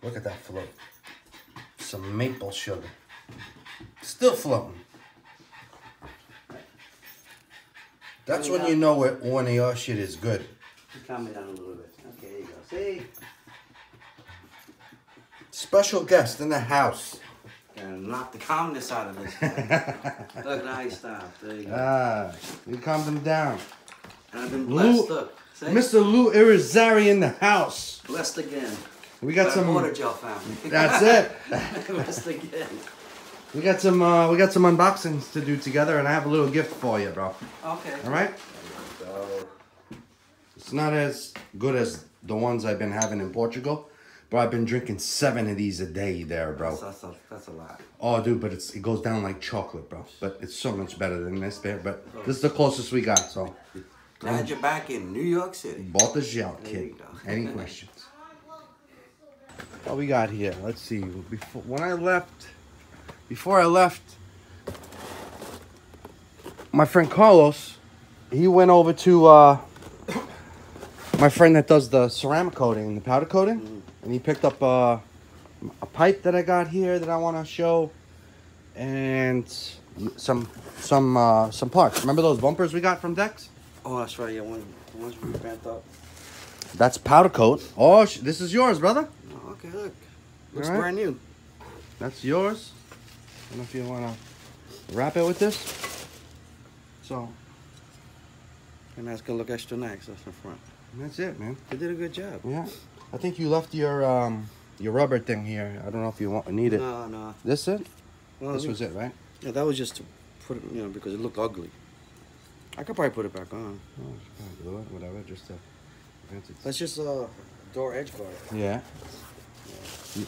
Look at that float. Some maple sugar. Still floating. That's when you know when your shit is good. Calm me down a little bit. Okay, there you go. See? Special guest in the house. Gonna knock the calmness out of this guy. Look, now he stopped. There you go. You calmed him down. And I've been blessed. Look. See? Mr. Lou Irizarry in the house. Blessed again. We got some Botajell family. That's it. Blessed again. We got some unboxings to do together, and I have a little gift for you, bro. Okay. All right. There you go. It's not as good as the ones I've been having in Portugal, but I've been drinking 7 of these a day there, bro. That's a lot. Oh, dude, but it goes down like chocolate, bro. But it's so much better than this beer. But this is the closest we got, so. Glad you're back in New York City. Botajell, kid. Any questions? What we got here? Let's see. Before I left, my friend Carlos, he went over to my friend that does the ceramic coating, the powder coating, and he picked up a pipe that I got here that I want to show, and some parts. Remember those bumpers we got from Dex? Oh, that's right. Yeah, ones we bent up. That's powder coat. Oh, this is yours, brother. Oh, okay, look. Looks right. brand new. That's yours. I don't know if you want to wrap it with this. So. And that's gonna look extra nice. That's the front. And that's it, man. You did a good job. Yeah. I think you left your rubber thing here. I don't know if you need it. No. This it? Well, this was it, right? Yeah, that was just to put it, because it looked ugly. I could probably put it back on. Oh, glue it, whatever, just to prevent it. That's just a door edge guard. Yeah.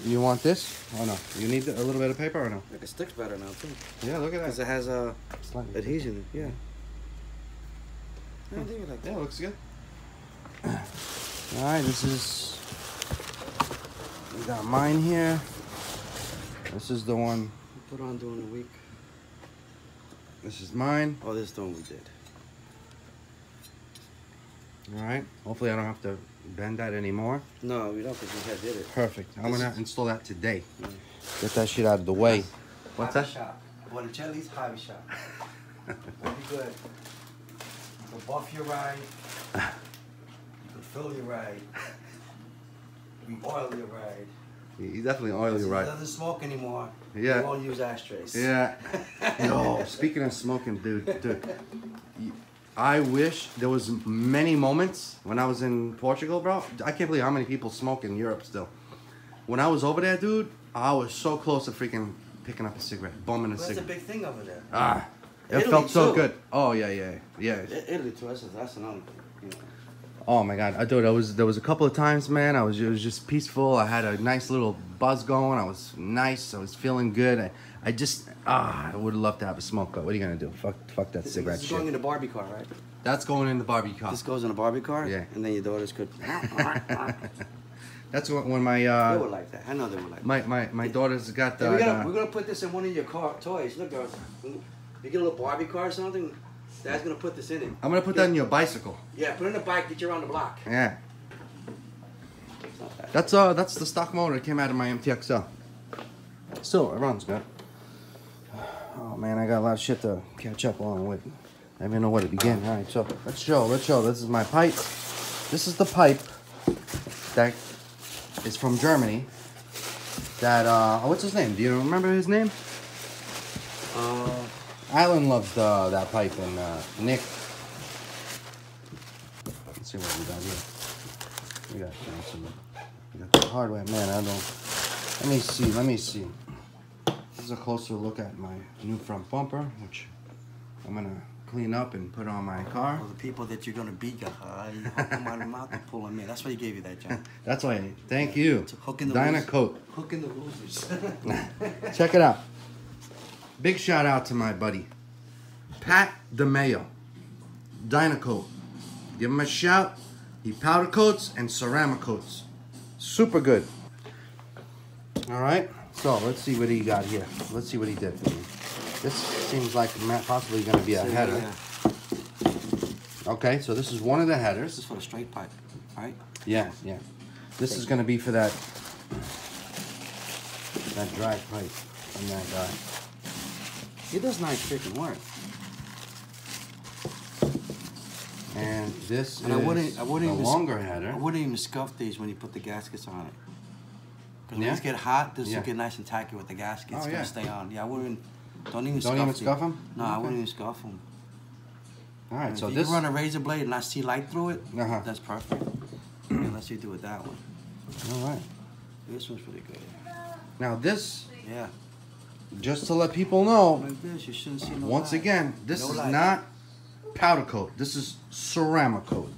You want this? Oh no. You need a little bit of paper or no? Like it sticks better now too. Yeah, look at that. Because it has a adhesion. Yeah. I think it like that. Yeah, looks good. Alright, we got mine here. This is the one. Put on during the week. This is mine. Oh, this is the one we did. Alright. Hopefully I don't have to bend that anymore. No, we don't, because we had did it. Perfect. I'm going to install that today. Yeah. Get that shit out of the way. What's that? Shop. Botajelli's hobby shop. Very good. You can buff your ride. You can fill your ride. We oil your ride. You definitely oil your ride. He doesn't smoke anymore. Yeah. We won't use ashtrays. Yeah. Yo, speaking of smoking, dude. I wish there was many moments when I was in Portugal, bro. I can't believe how many people smoke in Europe still. When I was over there, dude, I was so close to freaking picking up a cigarette, bumming a cigarette. That's a big thing over there. It felt so good. Oh yeah. Italy too. That's another thing. Oh my God, dude, there was a couple of times, man. It was just peaceful. I had a nice little buzz going. I was nice. I was feeling good. I would love to have a smoke, but what are you gonna do? Fuck that cigarette shit. This is going in the Barbie car, right? That's going in the Barbie car. This goes in a Barbie car. Yeah. And then your daughters could. That's when my they would like that. I know they would like that. My daughters got the. We're gonna put this in one of your car toys. Look, girls. You get a little Barbie car or something. Dad's gonna put this in it. I'm gonna put that in your bicycle. Yeah, put it in the bike. Get you around the block. Yeah. That's the stock motor that came out of my MTXL. Still, it runs good. Oh man, I got a lot of shit to catch up on with. I don't even know where to begin. All right, so let's show. This is my pipe. This is the pipe that is from Germany. That what's his name? Do you remember his name? Alan loves that pipe, and Nick. Let's see what we got here. We got the hardware. Man, I don't. Let me see. This is a closer look at my new front bumper, which I'm gonna clean up and put on my car. Well, the people that you're gonna beat, you hook them out of the mouth and pull them in. That's why he gave you that, John. That's why. Thank you. Hooking the Dynacoat. Hooking the losers. Check it out. Big shout out to my buddy, Pat DeMayo. Dynacoat. Give him a shout. He powder coats and ceramic coats. Super good. All right. So let's see what he got here. Let's see what he did for me. This seems like possibly going to be a header. Yeah. Okay, so this is one of the headers. This is for the straight pipe, right? Yeah. This is going to be for that that drag pipe from that guy. He does nice freaking work. And this is I wouldn't the even longer header. I wouldn't even scuff these when you put the gaskets on it. Because when Yeah? these get hot, this Yeah. will get nice and tacky with the gaskets. Oh, It's yeah. gonna stay on. Yeah, I wouldn't. Don't even Don't even these. scuff them? No, I wouldn't even scuff them. All right, so if this. you run a razor blade and I see light through it, Uh-huh. that's perfect. Unless you do it that way. All right. This one's pretty good. Now this, Yeah. just to let people know, Like this, you shouldn't see no once light. again, this No is light. not powder coat. This is ceramic coat.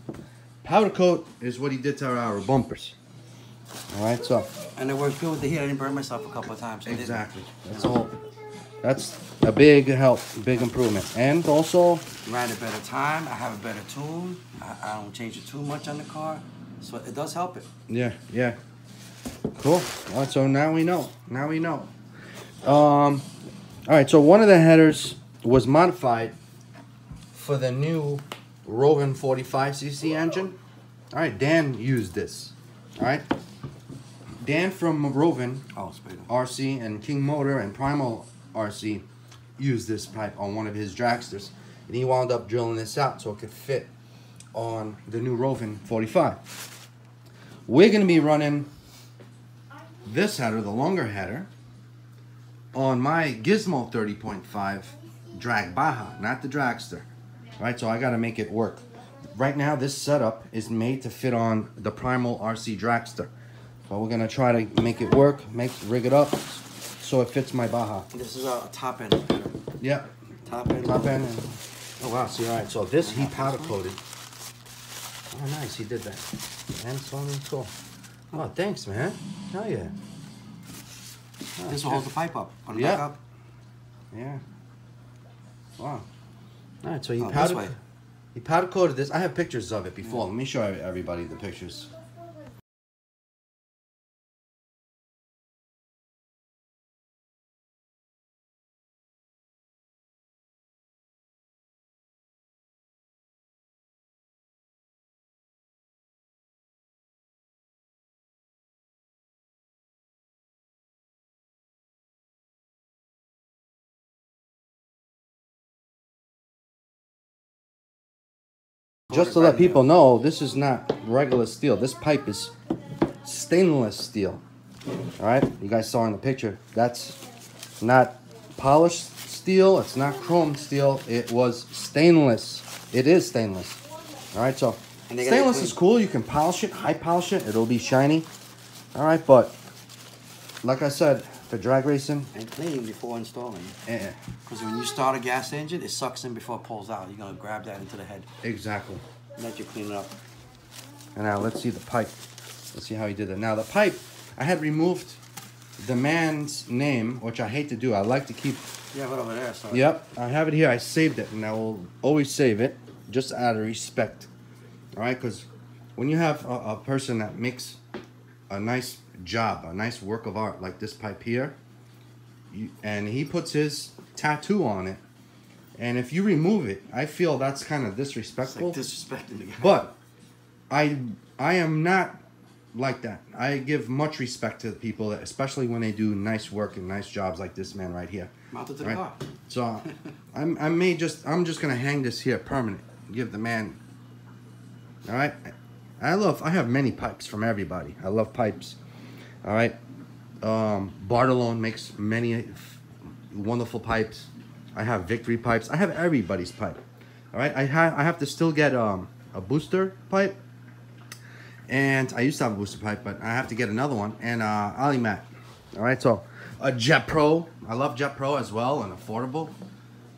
Powder coat is what he did to our bumpers. All right, so. And it works good with the heat. I didn't burn myself a couple of times. So Exactly. That's all. That's a big help, big improvement. And also, Ran a better time. I have a better tune. I don't change it too much on the car. So it does help it. yeah. Cool. All right, so now we know. Now we know. All right, so one of the headers was modified for the new Rovin 45cc engine. All right, Dan used this. All right. Dan from Rovin Oh, Spader. RC and King Motor and Primal RC used this pipe on one of his dragsters, and he wound up drilling this out so it could fit on the new Rovin 45. We're going to be running this header, the longer header, on my Gizmo 30.5 drag Baja, not the dragster. Right, so I got to make it work. Right now, this setup is made to fit on the Primal RC dragster. But we're going to try to make it work, rig it up so it fits my Baja. This is a top end. Yep. Top end. Top end. Oh wow, see, all right, so this he powder coated. Oh nice, he did that. And so cool. Oh, thanks, man. Hell yeah. Oh, This will hold the pipe up. On the Yeah. back up. Yeah. Wow. All right, so he This way. powder coated this. I have pictures of it before. Let me show everybody the pictures. Just to let people know, this is not regular steel. This pipe is stainless steel. All right, you guys saw in the picture. That's not polished steel. It's not chrome steel. It was stainless. It is stainless. All right, so stainless is cool. You can polish it, high polish it. It'll be shiny. All right, but like I said, for drag racing, And clean before installing. eh. Because when you start a gas engine, it sucks in before it pulls out. You're going to grab that into the head. Exactly. Let you clean it up. And now let's see the pipe. Let's see how he did it. Now the pipe, I had removed the man's name, which I hate to do. I like to keep. Yeah, right over there. Sorry. Yep, I have it here. I saved it, and I will always save it, just out of respect. All right, because when you have a person that makes a nice job, a nice work of art like this pipe here, and he puts his tattoo on it, and if you remove it, I feel that's kind of disrespectful. It's like disrespecting the guy. But I am not like that. I give much respect to the people, especially when they do nice work and nice jobs like this man right here. Mount it to Right? the car. So I'm just gonna hang this here permanent. Give the man. All right. I have many pipes from everybody. I love pipes. All right. Bartolone makes many wonderful pipes. I have Victory pipes. I have everybody's pipe. All right. I have to still get a booster pipe. And I used to have a booster pipe, but I have to get another one. And Alimat. All right. So a Jet Pro. I love Jet Pro as well and affordable.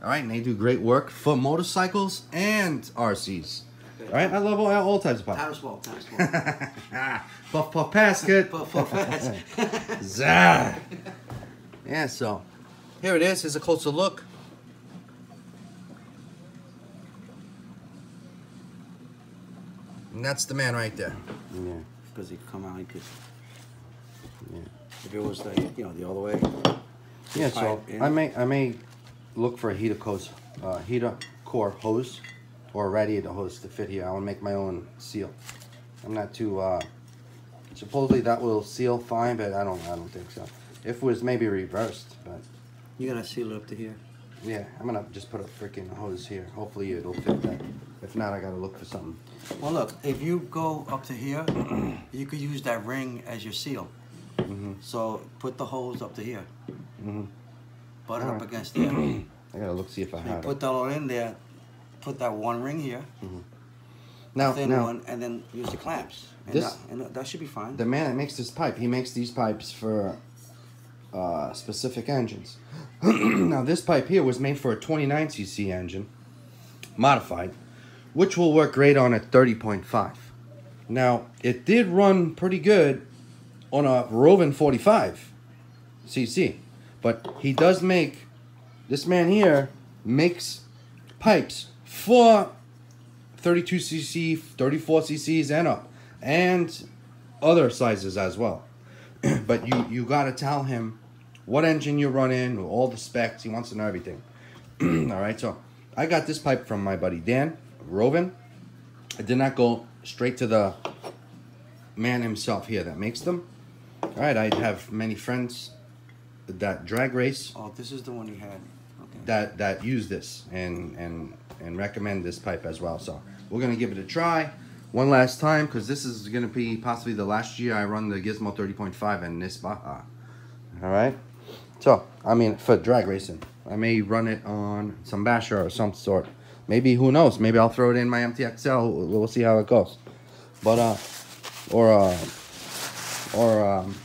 All right. And they do great work for motorcycles and RCs. All right. I love all types of pipes. Powder smoke. Powder smoke. Puff puff basket. Puff, puff, fast. Zah. Yeah, so here it is. Here's a closer look. And that's the man right there. Yeah, because he could come out, he could. Yeah. If it was the, the other way. Yeah, so I may look for a heater core hose or a radiator hose to fit here. I want to make my own seal. I'm not too supposedly that will seal fine, but I don't think so. If it was maybe reversed, but You're gonna seal it up to here. yeah, I'm gonna just put a freaking hose here. Hopefully it'll fit that. If not, I gotta look for something. Well, look, if you go up to here, you could use that ring as your seal. So put the hose up to here. Butt it up against there. I gotta look, see if I have it. Put that all in there. Put that one ring here. Now, Thin one, and then use the clamps. And that should be fine. The man that makes this pipe, he makes these pipes for specific engines. Now, this pipe here was made for a 29cc engine, modified, which will work great on a 30.5. Now, it did run pretty good on a Rovin 45cc, but he does make, this man here makes pipes for 32cc, 34cc's and up, and other sizes as well. But you gotta tell him what engine you're running, all the specs. He wants to know everything. All right, so I got this pipe from my buddy Dan Rovin. I did not go straight to the man himself here that makes them. All right, I have many friends that drag race. Oh, this is the one you had. Okay. That use this and recommend this pipe as well. So we're gonna give it a try one last time, because this is gonna be possibly the last year I run the Gizmo 30.5 and this Baja. All right, so I mean for drag racing, I may run it on some basher or some sort. Maybe, who knows? Maybe I'll throw it in my MTXL. We'll see how it goes. But or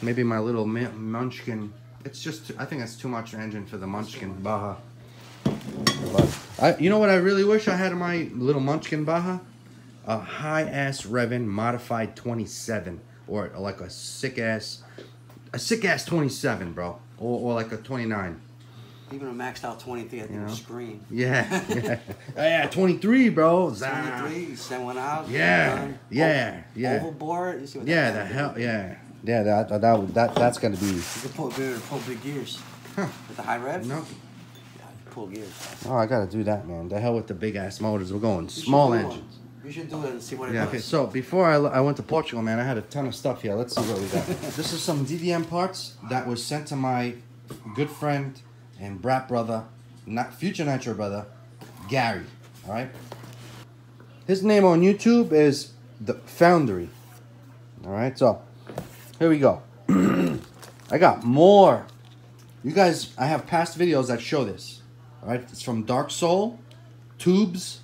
maybe my little Munchkin. It's just, I think it's too much engine for the Munchkin Baja. But you know what I really wish I had in my little Munchkin Baja? A high-ass Revin modified 27, or like a sick-ass 27, bro, or like a 29. Even a maxed out 23, I think would scream. Yeah, yeah, 23, bro. 23, send one out. Yeah. Overboard. You see what yeah, the hell, yeah. That's gonna be. You can pull big gears. With the high rev. No. Pull gears. Oh, I gotta do that, man. The hell with the big ass motors. We're going small engines. You should do it and see what it does. Okay, so before I went to Portugal, man, I had a ton of stuff here. Let's see what we got. This is some DDM parts that was sent to my good friend and brat brother, future Nitro brother, Gary. All right. His name on YouTube is The Foundry. All right, so here we go. I got more. You guys, I have past videos that show this. All right, it's from Dark Soul, tubes.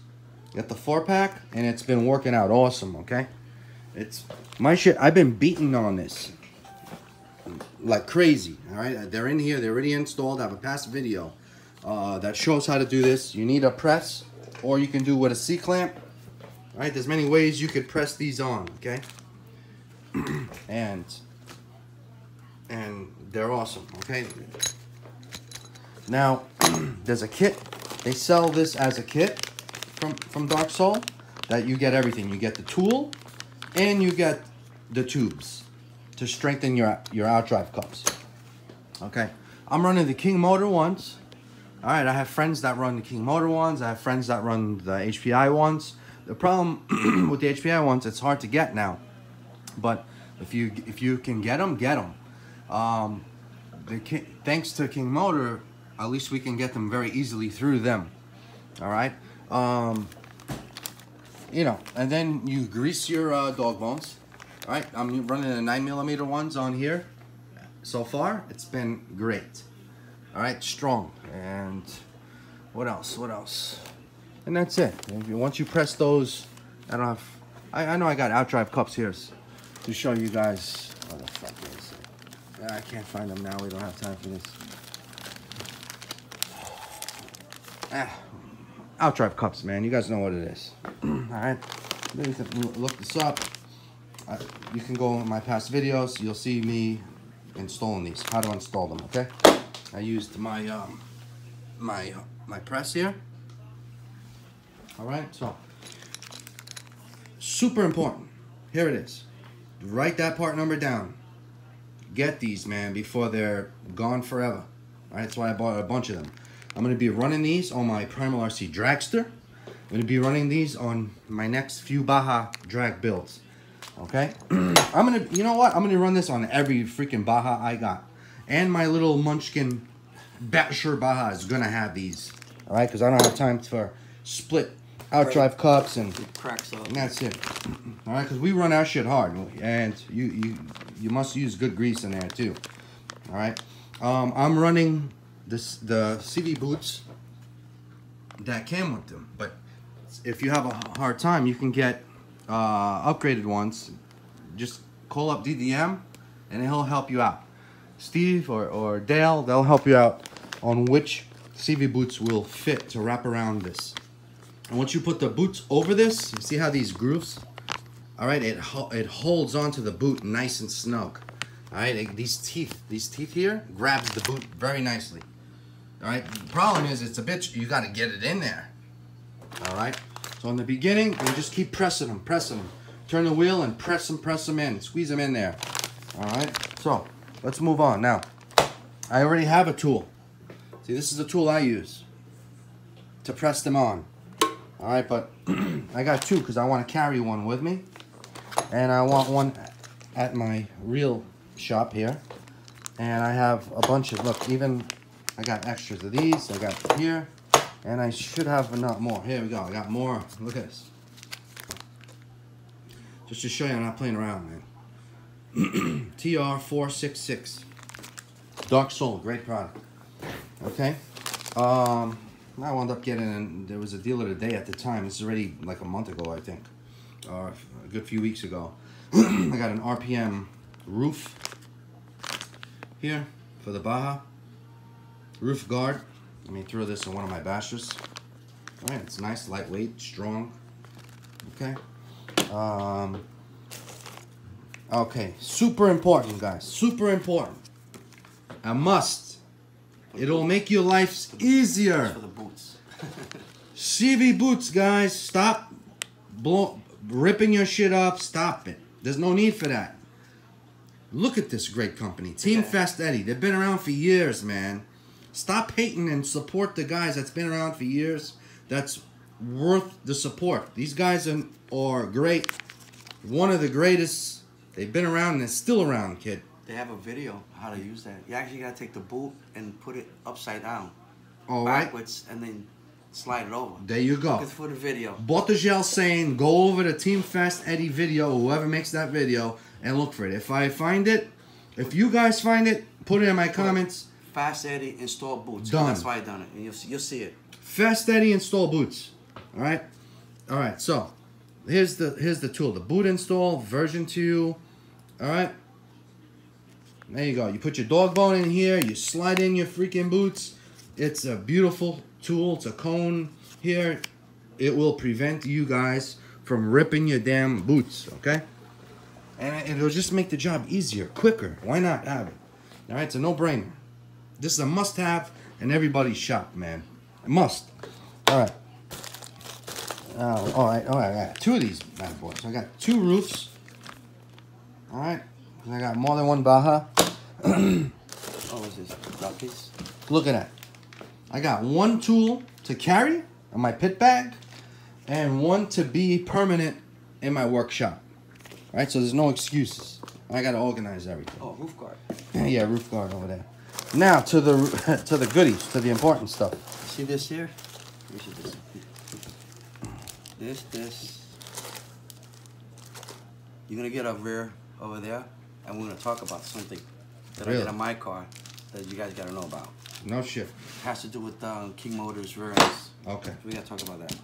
Got the 4-pack, and it's been working out awesome, okay? It's my shit. I've been beating on this like crazy, all right? They're in here. They're already installed. I have a past video that shows how to do this. You need a press, or you can do with a C-clamp. All right, there's many ways you could press these on, okay? and they're awesome, okay? Now, there's a kit. They sell this as a kit from Dark Soul, that you get everything. You get the tool, and you get the tubes to strengthen your outdrive cups. Okay, I'm running the King motor ones. All right, I have friends that run the King motor ones. I have friends that run the HPI ones. The problem with the HPI ones, it's hard to get now. But if you can get them, get them. Thanks to King Motor, at least we can get them very easily through them. All right. You know, and then you grease your dog bones. All right, I'm running the 9mm ones on here. So far, it's been great. All right, strong. And what else? What else? And that's it. Once you press those, I don't have. I know I got outdrive cups here to show you guys. What the fuck is it? I can't find them now. We don't have time for this. Outdrive cups, man. You guys know what it is. Alright. You can look this up. You can go in my past videos. You'll see me installing these. How to install them, okay? I used my my press here. Alright, so super important. Here it is. Write that part number down. Get these, man, before they're gone forever. Alright, that's why I bought a bunch of them. I'm going to be running these on my Primal RC Dragster. I'm going to be running these on my next few Baja drag builds. Okay? I'm going to, you know what? I'm going to run this on every freaking Baja I got. And my little Munchkin Basher Baja is gonna have these. All right, because I don't have time for split outdrive cups and it cracks up. And that's it. All right, because we run our shit hard, and you must use good grease in there too. All right, I'm running the CV boots that came with them, but if you have a hard time, you can get upgraded ones. Just call up DDM, and he'll help you out. Steve or Dale, they'll help you out on which CV boots will fit to wrap around this. And once you put the boots over this, you see how these grooves? All right, it holds onto the boot nice and snug. All right, these teeth here grabs the boot very nicely. All right, the problem is it's a bitch. You got to get it in there. All right. So in the beginning, you just keep pressing them. Turn the wheel and press them in. Squeeze them in there. All right. So let's move on now. I already have a tool. See, this is the tool I use to press them on. All right, but I got two because I want to carry one with me, and I want one at my real shop here. And I have a bunch of, look, even I got extras of these. I got here, and I should have enough more. Here we go. I got more. Look at this. Just to show you I'm not playing around, man. TR466. Dark Soul, great product. Okay. I wound up getting, and there was a deal of the day at the time. This is already like a month ago, I think, or a good few weeks ago. I got an RPM roof here for the Baja. Roof guard. Let me throw this in one of my bashers. All right, it's nice, lightweight, strong. Okay. Okay, super important, guys. Super important. A must. It'll make your life easier. For the boots. CV boots, guys. Stop ripping your shit up. Stop it. There's no need for that. Look at this great company. Team Fast Eddie. They've been around for years, man. Stop hating and support the guys that's been around for years. That's worth the support. These guys are great. One of the greatest. They've been around and they're still around, kid. They have a video how to use that. You actually gotta take the boot and put it upside down, backwards, and then slide it over. There you go. Look for the video. Botajell saying, go over the Team Fast Eddie video, whoever makes that video, and look for it. If I find it, if you guys find it, put it in my comments. Fast Eddie install boots. Done. That's why I done it, and you'll see it. Fast Eddie install boots. All right. All right. So here's the tool, the boot install version 2. All right. There you go. You put your dog bone in here. You slide in your freaking boots. It's a beautiful tool. It's a cone here. It will prevent you guys from ripping your damn boots, okay? And it'll just make the job easier, quicker. Why not have it? All right, it's a no-brainer. This is a must-have in everybody's shop, man. A must. All right. All right. I got 2 of these bad boys. I got 2 roofs. All right. I got more than one Baja. Oh, what's this? Duckies? Look at that. I got 1 tool to carry in my pit bag and 1 to be permanent in my workshop. All right, so there's no excuses. I got to organize everything. Oh, roof guard. Yeah, roof guard over there. Now to the goodies, to the important stuff. See this here? This. You're gonna get a rear over there, and we're gonna talk about something that I did on my car that you guys gotta know about. No shit. It has to do with King Motors rear ends. Okay. We gotta talk about that.